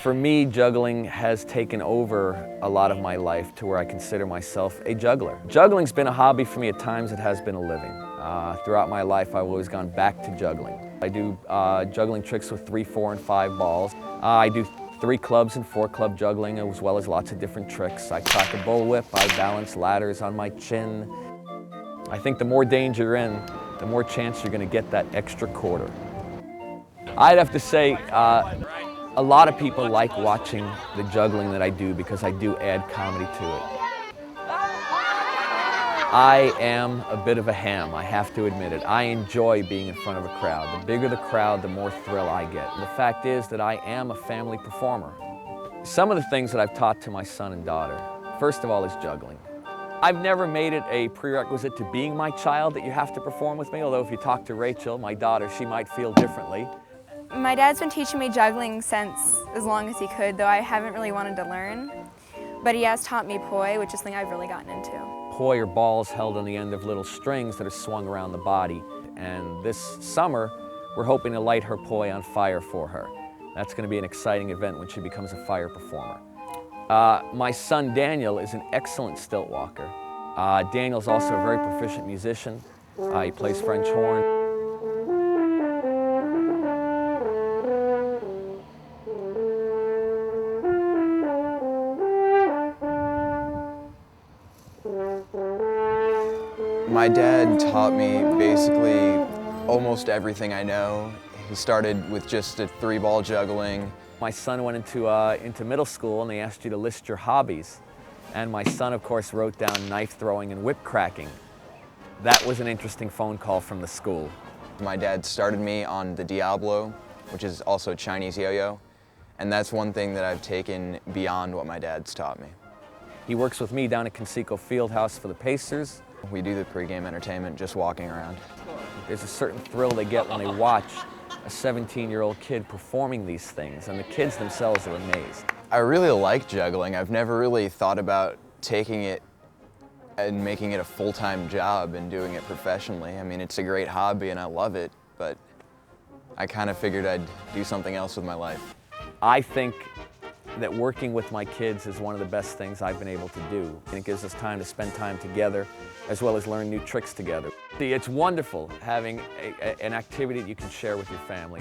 For me, juggling has taken over a lot of my life to where I consider myself a juggler. Juggling's been a hobby for me. At times it has been a living. Throughout my life, I've always gone back to juggling. I do juggling tricks with 3, 4, and 5 balls. I do 3 clubs and 4 club juggling, as well as lots of different tricks. I crack a bullwhip, I balance ladders on my chin. I think the more danger you're in, the more chance you're going to get that extra quarter. I'd have to say, a lot of people like watching the juggling that I do because I do add comedy to it. I am a bit of a ham, I have to admit it. I enjoy being in front of a crowd. The bigger the crowd, the more thrill I get. The fact is that I am a family performer. Some of the things that I've taught to my son and daughter, first of all, is juggling. I've never made it a prerequisite to being my child that you have to perform with me, although if you talk to Rachel, my daughter, she might feel differently. My dad's been teaching me juggling since as long as he could, though I haven't really wanted to learn. But he has taught me poi, which is something I've really gotten into. Poi are balls held on the end of little strings that are swung around the body. And this summer, we're hoping to light her poi on fire for her. That's going to be an exciting event when she becomes a fire performer. My son Daniel is an excellent stilt walker. Daniel's also a very proficient musician. He plays French horn. My dad taught me basically almost everything I know. He started with just a 3-ball juggling. My son went into middle school and they asked you to list your hobbies. And my son, of course, wrote down knife throwing and whip cracking. That was an interesting phone call from the school. My dad started me on the Diablo, which is also Chinese yo-yo. And that's one thing that I've taken beyond what my dad's taught me. He works with me down at Conseco Fieldhouse for the Pacers. We do the pregame entertainment just walking around. There's a certain thrill they get when they watch a 17-year-old kid performing these things, and the kids themselves are amazed. I really like juggling. I've never really thought about taking it and making it a full-time job and doing it professionally. I mean, it's a great hobby and I love it, but I kind of figured I'd do something else with my life. I think that working with my kids is one of the best things I've been able to do. And it gives us time to spend time together, as well as learn new tricks together. It's wonderful having an activity that you can share with your family.